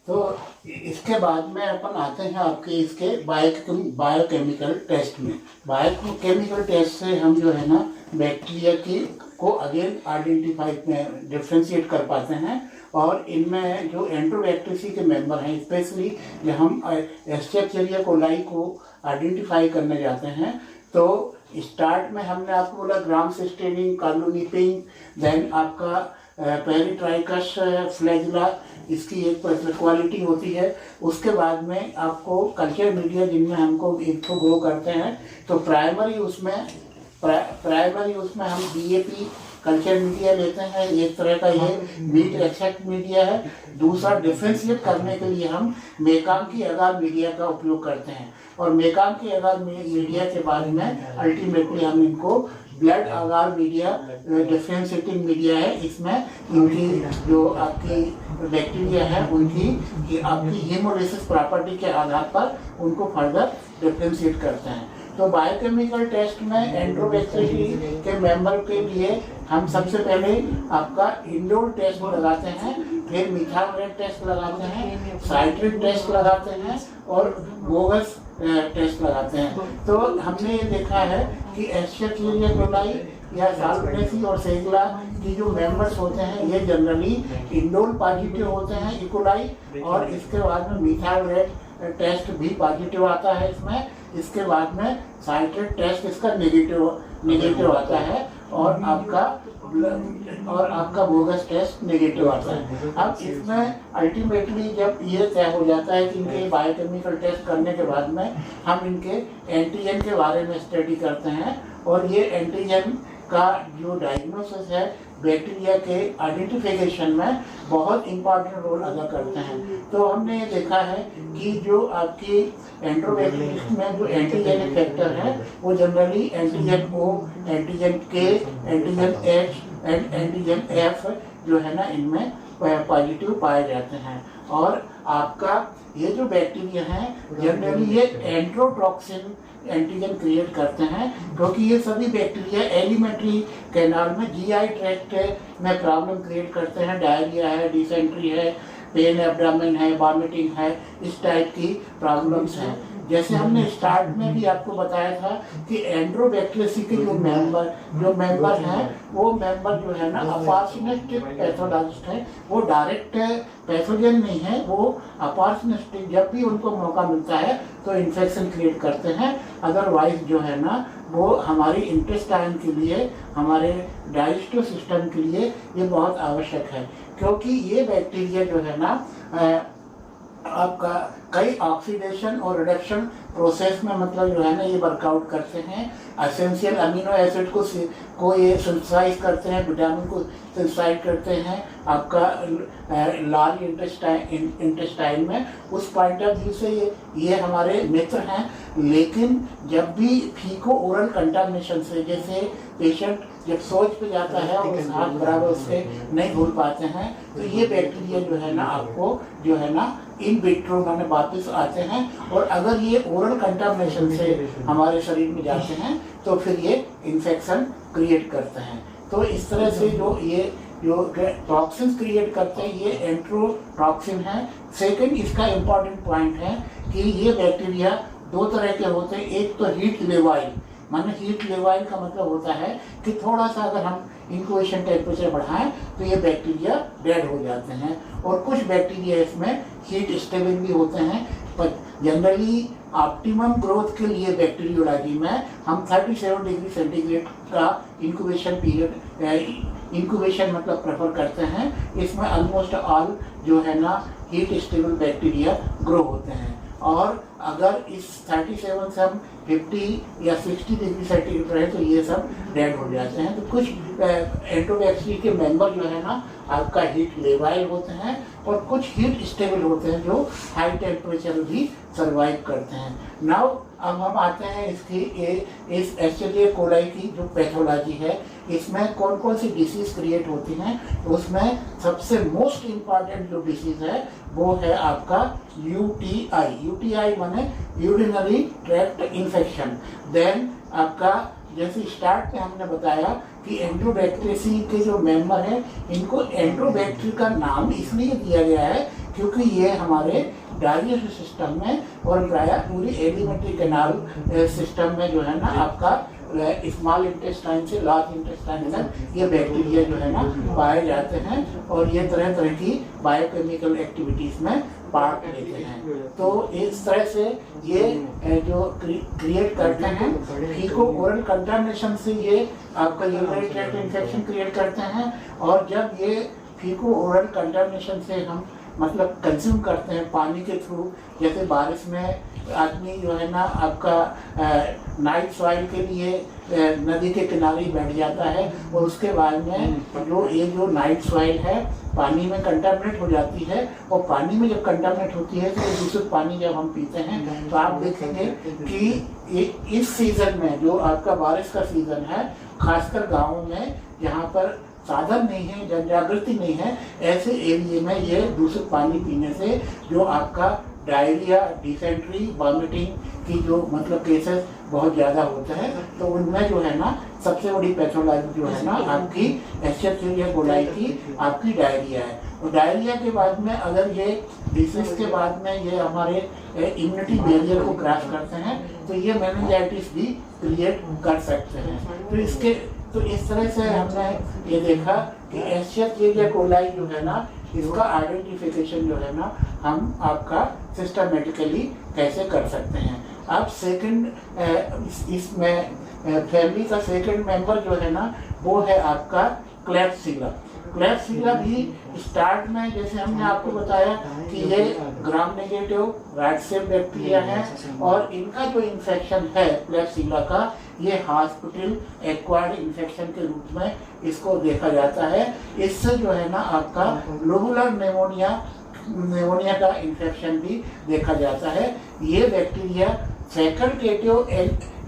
तो इसके बाद में अपन आते हैं आपके इसके बायोकेमिकल टेस्ट में। बायोकेमिकल टेस्ट से हम जो है ना बैक्टीरिया की को अगेन आइडेंटिफाई में डिफ्रेंशिएट कर पाते हैं, और इनमें जो एंट्रोबैक्टीरिया के मेंबर हैं, स्पेशली जब हम एस्चेरिचिया कोलाई को आइडेंटिफाई करने जाते हैं, तो स्टार्ट में हमने आपको बोला ग्राम सिस्टेनिन, कार्लोनिपिंग, देन आपका पेरिट्राइकस फ्लैजिला, इसकी एक क्वालिटी होती है। उसके बाद में आपको कल्चर मीडिया जिनमें हमको एक तो ग्रो करते हैं, तो प्राइमरी उसमें हम DAP कल्चर मीडिया लेते हैं, एक तरह का ये मीट एक्सट्रैक्ट मीडिया है। दूसरा डिफ्रेंशिएट करने के लिए हम मेकाम की अगार मीडिया का उपयोग करते हैं, और मेकाम की अगार मीडिया के बाद में अल्टीमेटली हम इनको ब्लड अगार मीडिया डिफ्रेंशिएटिंग मीडिया है, इसमें इनकी जो आपकी बैक्टीरिया है उनकी आपकी हीमोलाइसिस प्रॉपर्टी के आधार पर उनको फर्दर डिफ्रेंशिएट करते हैं। तो बायोकेमिकल टेस्ट में एंट्रोबैक्टीरिया के मेंबर के लिए हम सबसे पहले आपका इंडोर टेस्ट लगाते हैं, फिर मिथाइल रेट टेस्ट लगाते हैं, साइट्रिक टेस्ट लगाते हैं, और बोगस टेस्ट लगाते हैं। तो हमने ये देखा है कि एस्चेरिचिया कोलाई या साल्मोनेलाइसिस और सेगला की जो मेंबर्स होते हैं ये जनरली इंडोर पॉजिटिव होते हैं इकोलाई, और इसके बाद में मिथाइल रेट टेस्ट भी पॉजिटिव आता है इसमें। इसके बाद में साइट्रेट टेस्ट इसका नेगेटिव आता है, और आपका बोगस टेस्ट नेगेटिव आता है। अब इसमें अल्टीमेटली जब ये तय हो जाता है कि इनके बायोकेमिकल टेस्ट करने के बाद में हम इनके एंटीजन के बारे में स्टडी करते हैं, और ये एंटीजन का जो डायग्नोसिस है बैक्टीरिया के आइडेंटिफिकेशन में बहुत इंपॉर्टेंट रोल अदा करते हैं। तो हमने ये देखा है कि जो आपकी एंट्रोबैक्टीरिया में जो एंटीजेनिक फैक्टर है वो generally antigen O, antigen K, antigen H and antigen F जो है ना इनमें पॉजिटिव पाए जाते हैं। और आपका ये जो बैक्टीरिया हैं जनरली ये एंट्रोटॉक्सिन एंटीजन क्रिएट करते हैं, क्योंकि ये सभी बैक्टीरिया एलिमेंट्री कैनाल में GI ट्रैक्ट में प्रॉब्लम क्रिएट करते हैं। डायरिया है, डिसेंट्री है, पेन एब्डामेन है, वॉमिटिंग है, इस टाइप की प्रॉब्लम्स हैं। जैसे हमने स्टार्ट में भी आपको बताया था कि एंट्रोबैक्टीरिया के जो मेंबर हैं वो मेंबर जो है ना अपॉर्चुनिस्टिक पैथोलॉजिस्ट है, वो डायरेक्ट पैथोजन नहीं है, वो अपॉर्चुनिस्टिक जब भी उनको मौका मिलता है तो इन्फेक्शन क्रिएट करते हैं। अदरवाइज जो है ना वो हमारी इंटेस्टाइन के लिए, हमारे डाइजेस्टिव सिस्टम के लिए ये बहुत आवश्यक है, क्योंकि ये बैक्टीरिया जो है ना आपका कई ऑक्सीडेशन और रिडक्शन प्रोसेस में मतलब जो है ना ये वर्कआउट करते हैं। एसेंशियल अमीनो एसिड को ये सिंथेसाइज करते हैं, विटामिन को सिंथेसाइज करते हैं आपका लार्ज इंटेस्टाइन में। उस पॉइंट ऑफ व्यू से ये हमारे मित्र हैं। लेकिन जब भी फीको ओरल कंटामिनेशन से, जैसे पेशेंट जब सोच पे जाता है और उस हाथ बराबर उससे नहीं घुल पाते हैं, तो ये बैक्टीरिया जो है ना आपको जो है ना इन विट्रो में वापस आते हैं, और अगर ये ओरल कंटामिनेशन से हमारे शरीर में जाते हैं तो फिर ये इन्फेक्शन क्रिएट करते हैं। तो इस तरह से जो टॉक्सिन्स क्रिएट करते हैं ये एंट्रोटॉक्सिन है। सेकंड इसका इम्पॉर्टेंट पॉइंट है कि ये बैक्टीरिया दो तरह के होते हैं। एक तो हीट लेवाइल, माने हीट लेवाइल का मतलब होता है कि थोड़ा सा अगर हम इंक्यूबेशन टेम्परेचर बढ़ाएं तो ये बैक्टीरिया डेड हो जाते हैं, और कुछ बैक्टीरिया इसमें हीट स्टेबल भी होते हैं। पर जनरली ऑप्टिमम ग्रोथ के लिए बैक्टीरियोलॉजी में हम 37 डिग्री सेंटीग्रेड का इंक्यूबेशन पीरियड, इंक्यूबेशन मतलब प्रेफर करते हैं। इसमें ऑलमोस्ट ऑल जो है ना हीट स्टेबल बैक्टीरिया ग्रो होते हैं, और अगर इस 37 से हम 50 या 60 डिग्री सेंटीग्रेड रहे तो ये सब डेड हो जाते हैं। तो कुछ एंट्रोबैक्टीरिया के मेंबर जो है ना आपका हीट लेवाइल होते हैं, और कुछ हीट स्टेबल होते हैं जो हाई टेम्परेचर भी सर्वाइव करते हैं। नाउ अब हम आते हैं इस एस्चेरिचिया कोलाई की जो पैथोलॉजी है, इसमें कौन कौन सी डिसीज क्रिएट होती हैं। उसमें सबसे मोस्ट इम्पॉर्टेंट जो डिसीज है वो है आपका UTI माने यूरिनरी ट्रैक्ट इन्फेक्शन। देन आपका जैसे स्टार्ट में हमने बताया कि एंट्रोबैक्टीरिया के जो मेंबर हैं इनको एंट्रोबैक्टीरिया का नाम इसलिए दिया गया है क्योंकि ये हमारे डाइजेस्टिव सिस्टम में और प्रायः पूरी एलिमेंट्री कैनाल सिस्टम में जो है ना आपका स्मॉल इंटेस्टाइन से लार्ज इंटेस्टाइन तक ये बैक्टीरिया जो है ना पाए जाते हैं और ये तरह तरह की बायोकेमिकल एक्टिविटीज में पार्ट लेते हैं। तो इस तरह से ये जो क्रिएट करते हैं फीको ओरल कंटामिनेशन से ये आपका यूरिनरी ट्रैक्ट इन्फेक्शन क्रिएट करते हैं। और जब ये फीको ओरल कंटामिनेशन से हम मतलब कंज्यूम करते हैं पानी के थ्रू, जैसे बारिश में आदमी जो है ना आपका नाइट सॉइल के लिए नदी के किनारे बैठ जाता है और उसके बाद में जो नाइट सॉइल है पानी में कंटामिनेट हो जाती है और पानी में जब कंटामिनेट होती है तो दूषित पानी जब हम पीते हैं तो आप देखेंगे कि इस सीजन में जो आपका बारिश का सीजन है, खासकर गाँव में जहाँ पर साधन नहीं है, जन जागृति नहीं है, ऐसे एरिया में ये दूषित पानी पीने से जो आपका डायरिया, डिसेंट्री, वॉमिटिंग की जो मतलब केसेस बहुत ज़्यादा होते हैं, तो उनमें जो है ना सबसे बड़ी पैथोलॉजी जो है ना आपकी एस्चेरिचिया कोलाई की आपकी डायरिया है। और डायरिया के बाद में अगर ये डिसीज के बाद में ये हमारे इम्यूनिटी बैरियर को क्रॉस करते हैं तो ये मेनिंजाइटिस भी क्रिएट कर सकते हैं। तो इस तरह से हमने ये देखा कि एस्चेरिचिया कोलाई जो है ना इसका आइडेंटिफिकेशन जो है ना हम आपका सिस्टमेटिकली कैसे कर सकते हैं। अब सेकंड इसमें फैमिली का सेकंड मेंबर जो है ना वो है आपका क्लैप्सिला। क्लैप्सिला भी स्टार्ट में जैसे हमने आपको बताया कि ये gram negative rat cell bacteria है और इनका जो इन्फेक्शन है क्लैप्सिला का ये हॉस्पिटल एक्वायर्ड इन्फेक्शन के रूप में इसको देखा जाता है। इससे जो है ना आपका लोबुलर निमोनिया का इन्फेक्शन भी देखा जाता है। ये बैक्टीरिया फैकल्टेटिव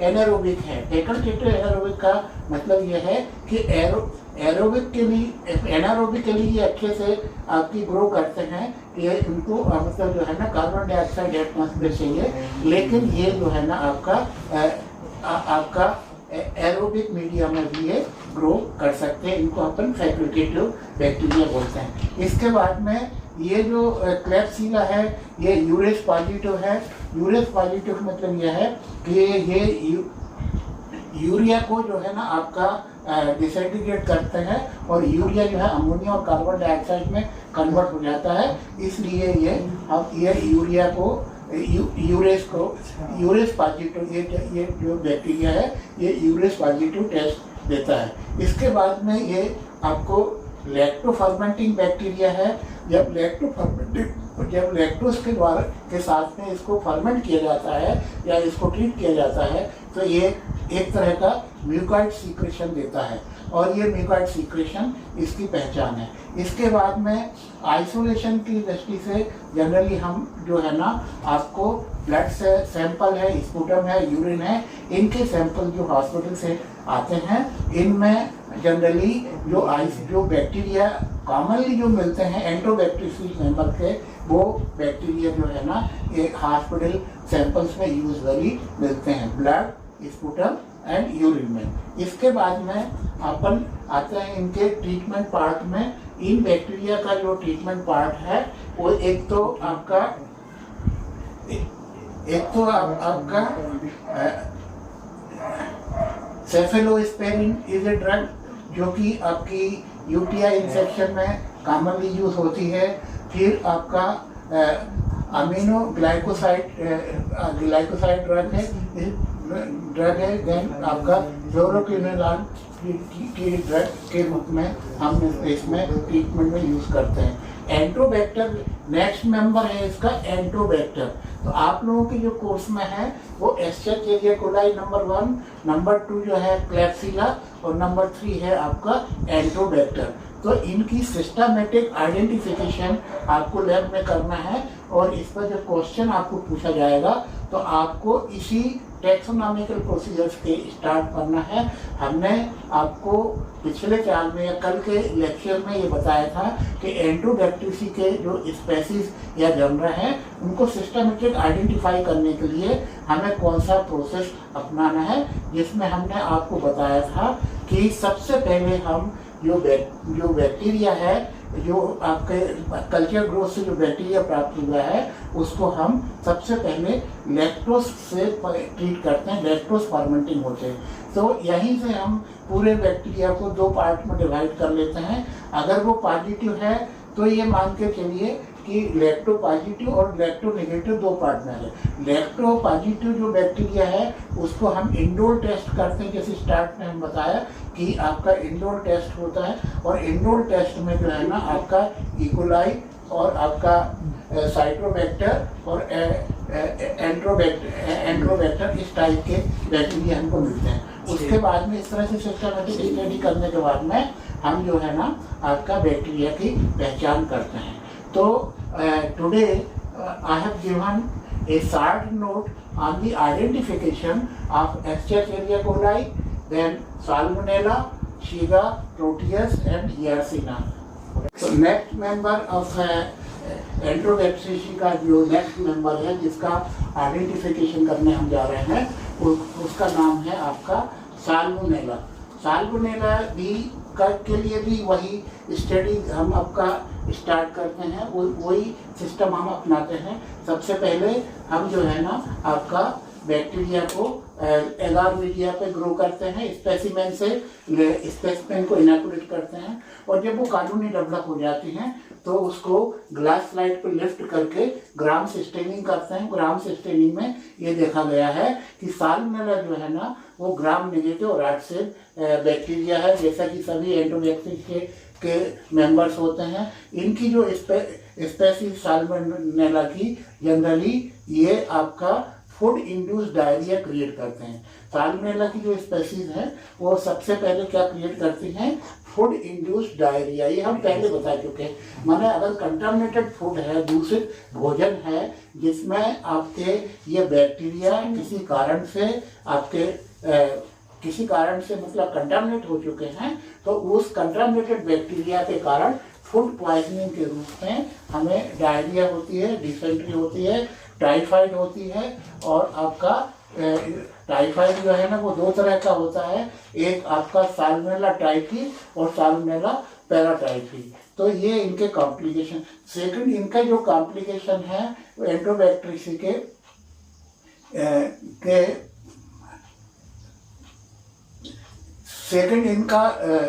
एनारोबिक है। फैकल्टेटिव एनारोबिक का मतलब यह है कि एरोबिक के लिए एनारोबिकली ये अच्छे से आपकी ग्रो करते हैं। ये इनको मतलब जो है ना कार्बन डाइऑक्साइड एटमॉस्फेयर चाहिए, लेकिन ये जो है ना आपका एरोबिक मीडिया में भी ये ग्रो कर सकते हैं। इनको अपन फैकल्टेटिव बैक्टीरिया बोलते हैं। इसके बाद में ये जो क्लैप्सिला है ये यूरेस पॉजिटिव है। यूरेस पॉजिटिव मतलब यह है कि ये यूरिया को जो है ना आपका डिसइंटीग्रेट करते हैं और यूरिया जो है अमोनिया और कार्बन डाइऑक्साइड में कन्वर्ट हो जाता है। इसलिए ये यूरिया को यूरेस पॉजिटिव ये जो बैक्टीरिया है ये यूरेस पॉजिटिव टेस्ट देता है। इसके बाद में ये आपको लैक्टो फर्मेंटिंग बैक्टीरिया है। जब लैक्टोज के साथ में इसको फर्मेंट किया जाता है या इसको ट्रीट किया जाता है तो ये एक तरह का म्यूकॉइड सीक्रेशन देता है और ये म्यूकॉइड सीक्रेशन इसकी पहचान है। इसके बाद में आइसोलेशन की दृष्टि से जनरली हम जो है ना आपको ब्लड से सैंपल है, स्पूटम है, यूरिन है, इनके सैंपल जो हॉस्पिटल से आते हैं इनमें जनरली जो बैक्टीरिया कॉमनली जो मिलते हैं एंटोबैक्टीरियल मेंबर के वो बैक्टीरिया जो है ना ये हॉस्पिटल सैंपल्स में यूजुअली मिलते हैं ब्लड, स्पूटम एंड यूरिन में। इसके बाद में अपन आते हैं इनके ट्रीटमेंट पार्ट में। इन बैक्टीरिया का जो ट्रीटमेंट पार्ट है वो एक तो आपका सेफेलोस्पेरिन इज ए ड्रग जो कि आपकी यूटीआई इन्फेक्शन में कॉमनली यूज होती है। फिर आपका अमीनो ग्लाइकोसाइड ड्रग है देन आपका फ्लोरोक्विनोलान की ड्रग के रूप में हम इसमें ट्रीटमेंट में यूज करते हैं। एंटोबैक्टर नेक्स्ट मेंबर है इसका एंटोबैक्टर। तो आप लोगों के जो कोर्स में है वो एस्चेरिचिया कोलाई नंबर 1, नंबर 2 जो है क्लैप्सिला और नंबर 3 है आपका एंटोबैक्टर। तो इनकी सिस्टमेटिक आइडेंटिफिकेशन आपको लैब में करना है और इस पर जब क्वेश्चन आपको पूछा जाएगा तो आपको इसी टैक्सोनॉमिकल प्रोसीजर्स के स्टार्ट करना है। हमने आपको पिछले चार में या कल के लेक्चर में ये बताया था कि एंटोबैक्टीरिया के जो स्पेसीज या जनरा हैं उनको सिस्टमेटिक आइडेंटिफाई करने के लिए हमें कौन सा प्रोसेस अपनाना है, जिसमें हमने आपको बताया था कि सबसे पहले हम जो बैक्टीरिया है जो आपके कल्चर ग्रोथ से जो बैक्टीरिया प्राप्त हुआ है उसको हम सबसे पहले लैक्टोज से ट्रीट करते हैं, लैक्टोज फर्मेंटिंग होते हैं। तो यहीं से हम पूरे बैक्टीरिया को 2 पार्ट में डिवाइड कर लेते हैं। अगर वो पॉजिटिव है तो ये मान के चलिए कि लैक्टो पॉजिटिव और लैक्टो नेगेटिव 2 पार्ट में है। लैक्टो पॉजिटिव जो बैक्टीरिया है उसको हम इंडोर टेस्ट करते हैं, जैसे स्टार्ट में हम बताया कि आपका इंडोर टेस्ट होता है, और इंडोर टेस्ट में जो है ना आपका इकोलाई और आपका साइटोबैक्टर और एंट्रोबैक्टर इस टाइप के बैक्टीरिया हमको मिलते हैं। उसके बाद में इस तरह से सिस्टमेटिक स्टडी करने के बाद में हम जो है ना आपका बैक्टीरिया की पहचान करते हैं। तो today I have given a short note on the identification of Escherichia coli, then Salmonella, Shiga, Proteus and Yersinia. So next member of एंट्रोबैक्टीरिया का जो नेक्स्ट मेंबर है जिसका आइडेंटिफिकेशन करने हम जा रहे हैं उसका नाम है आपका साल्मोनेला। साल्मोनेला भी के लिए भी वही स्टडी हम आपका स्टार्ट करते हैं, वही सिस्टम हम अपनाते हैं। सबसे पहले हम जो है ना आपका बैक्टीरिया को एगार मीडिया पे ग्रो करते हैं, स्पेसिमेन से स्पेसिमेन को इनोकुलेट करते हैं, और जब वो कॉलोनी डेवलप हो जाती हैं तो उसको ग्लास स्लाइड पे लिफ्ट करके ग्राम स्टेनिंग करते हैं। ग्राम स्टेनिंग में ये देखा गया है कि साल्मोनेला जो है ना वो ग्राम नेगेटिव और रैट सेल बैक्टीरिया है, जैसा कि सभी एंट्रोबैक्टीरिया के मेंबर्स होते हैं। इनकी जो स्पेसीज साल्मोनेला की जनरली ये आपका फूड इंड्यूस डायरिया क्रिएट करते हैं। साल्मोनेला की जो स्पेसीज हैं वो सबसे पहले क्या क्रिएट करती हैं, फूड इंड्यूस डायरिया। ये हम पहले बता चुके हैं। माने अगर कंटामिनेटेड फूड है, दूषित भोजन है जिसमें आपके ये बैक्टीरिया किसी कारण से मतलब कंटामिनेट हो चुके हैं, तो उस कंटामिनेटेड बैक्टीरिया के कारण फूड पॉइजनिंग के रूप में हमें डायरिया होती है, डिसेंट्री होती है, टाइफाइड होती है। और आपका टाइफाइड जो है ना वो 2 तरह का होता है, एक आपका साल्मोनेला टाइफी और साल्मोनेला पैराटाइफी। तो ये इनके कॉम्प्लिकेशन। सेकंड इनका जो कॉम्प्लिकेशन है वो एंट्रोबैक्टीरिया के सेकंड इनका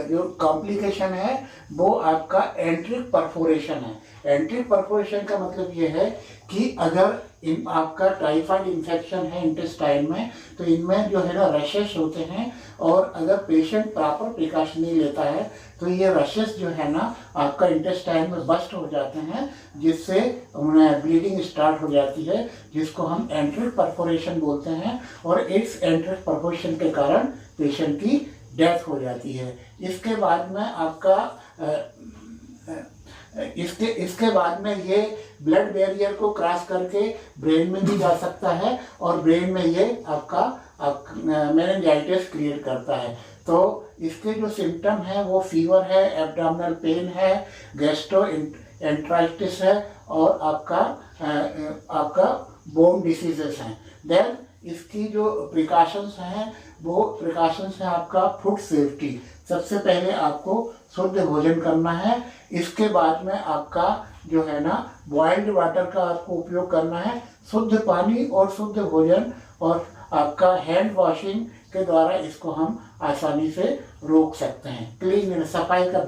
जो कॉम्प्लिकेशन है वो आपका एंट्रिक परफोरेशन है। एंट्रिक परफोरेशन का मतलब ये है कि अगर आपका टाइफाइड इन्फेक्शन है इंटेस्टाइन में तो इनमें जो है ना रशेस होते हैं, और अगर पेशेंट प्रॉपर प्रिकॉशन नहीं लेता है तो ये रशेस जो है ना आपका इंटेस्टाइन में बस्ट हो जाते हैं, जिससे ब्लीडिंग स्टार्ट हो जाती है, जिसको हम एंट्रिक परफोरेशन बोलते हैं। और इस एंट्रिक परफोरेशन के कारण पेशेंट की डेथ हो जाती है। इसके बाद में आपका इसके बाद में ये ब्लड बैरियर को क्रॉस करके ब्रेन में भी जा सकता है, और ब्रेन में ये आपका मेनिंजाइटिस क्रिएट करता है। तो इसके जो सिम्टम है वो फीवर है, एब्डोमिनल पेन है, गैस्ट्रो एंट्राइटिस है, और आपका बोन डिसीजेस हैं। देन इसकी जो प्रिकॉशंस हैं वो प्रिकॉशंस है आपका फूड सेफ्टी। सबसे पहले आपको शुद्ध भोजन करना है, इसके बाद में आपका जो है ना बॉइल्ड वाटर का आपको उपयोग करना है, शुद्ध पानी और शुद्ध भोजन, और आपका हैंड वॉशिंग के द्वारा इसको हम आसानी से रोक सकते हैं। क्लीन सफाई का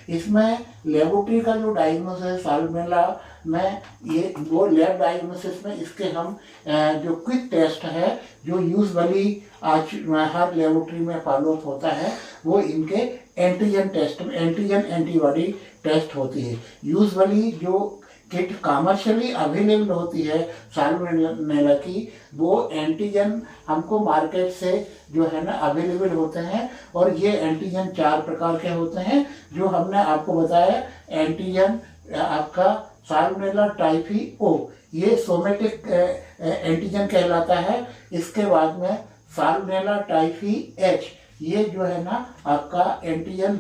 इसमें लेबोरेटरी का जो डायग्नोसिस है साल्मोनेला में, ये वो लैब डायग्नोसिस में इसके हम जो क्विक टेस्ट है जो यूजुअली आज हर लेबोरेटरी में फॉलोअप होता है, वो इनके एंटीजन टेस्ट में एंटीजन एंटीबॉडी टेस्ट होती है। यूजुअली जो किट कमर्शियली अवेलेबल होती है साल्मोनेला की, वो एंटीजन हमको मार्केट से जो है ना अवेलेबल होते हैं, और ये एंटीजन 4 प्रकार के होते हैं जो हमने आपको बताया। एंटीजन आपका साल्मोनेला टाइफी ओ, ये सोमेटिक एंटीजन कहलाता है। इसके बाद में साल्मोनेला टाइफी एच, ये जो है ना आपका एंटीजन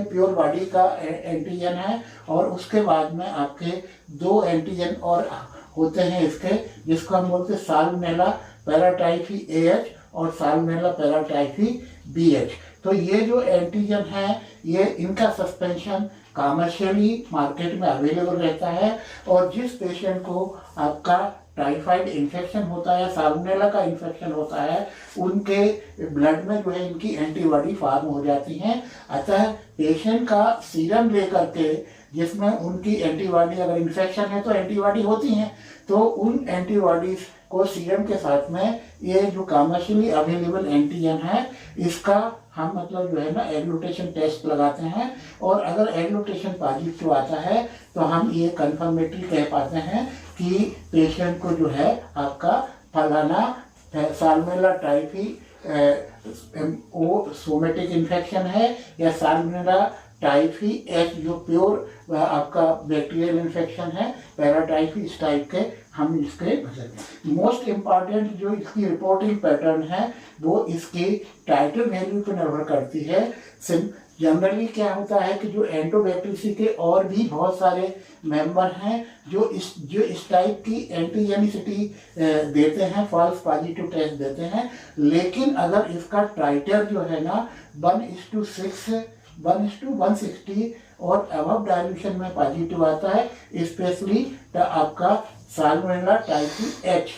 प्योर बॉडी का एंटीजन है। और उसके बाद में आपके 2 एंटीजन और होते हैं इसके, जिसको हम बोलते हैं साल्मोनेला पैराटाइफी एएच और साल्मोनेला पैराटाइफी बीएच। तो ये जो एंटीजन है ये इनका सस्पेंशन कमर्शियली मार्केट में अवेलेबल रहता है, और जिस पेशेंट को आपका टाइफाइड इन्फेक्शन होता है, साल्मोनेला का इन्फेक्शन होता है, उनके ब्लड में जो है इनकी एंटीबॉडी फार्म हो जाती हैं। अतः पेशेंट का सीरम लेकर के जिसमें उनकी एंटीबॉडी, अगर इन्फेक्शन है तो एंटीबॉडी होती हैं, तो उन एंटीबॉडीज को सीरम के साथ में ये जो कमर्शियली अवेलेबल एंटीजन है इसका हम मतलब जो है ना एग्लूटेशन टेस्ट लगाते हैं, और अगर एग्लूटेशन पॉजिटिव आता है तो हम ये कन्फर्मेटरी कह पाते हैं कि पेशेंट को जो है आपका फलाना साल्मोनेला टाइफी सोमेटिक इन्फेक्शन है, या साल्मोनेला टाइफी एच जो प्योर आपका बैक्टीरियल इन्फेक्शन है, पैराटाइफी, इस टाइप के हम इसके मोस्ट इम्पॉर्टेंट जो इसकी रिपोर्टिंग पैटर्न है वो इसकी टाइटर वैल्यू पर निर्भर करती है। जनरली क्या होता है कि जो एंटोबैक्टीरियसी के और भी बहुत सारे मेंबर हैं जो इस टाइप की एंटीजेनिसिटी देते हैं, फॉल्स पॉजिटिव टेस्ट देते हैं, लेकिन अगर इसका टाइटर जो है ना 1:6 1:160 और अबव डायल्यूशन में पॉजिटिव आता है, स्पेशली आपका साल्मोनेला टाइफी एच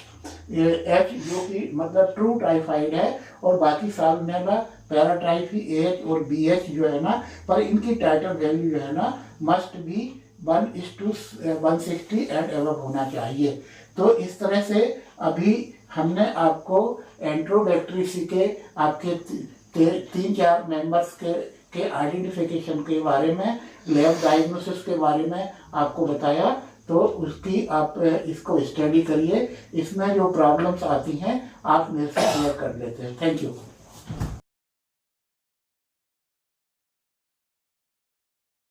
जो कि मतलब ट्रू टाइफाइड है, और बाकी साल्मोनेला पैराटाइफी एच और BH जो है ना, पर इनकी टाइटर वैल्यू जो है ना मस्ट बी 1:160 एंड अबव होना चाहिए। तो इस तरह से अभी हमने आपको एंट्रोबैक्टीरियसी के आपके 3-4 मेंबर्स के आइडेंटिफिकेशन के बारे में, लैब डायग्नोसिस के बारे में आपको बताया। तो उसकी आप इसको स्टडी करिए, इसमें जो प्रॉब्लम्स आती हैं आप मेरे से क्लियर कर लेते हैं। Thank you.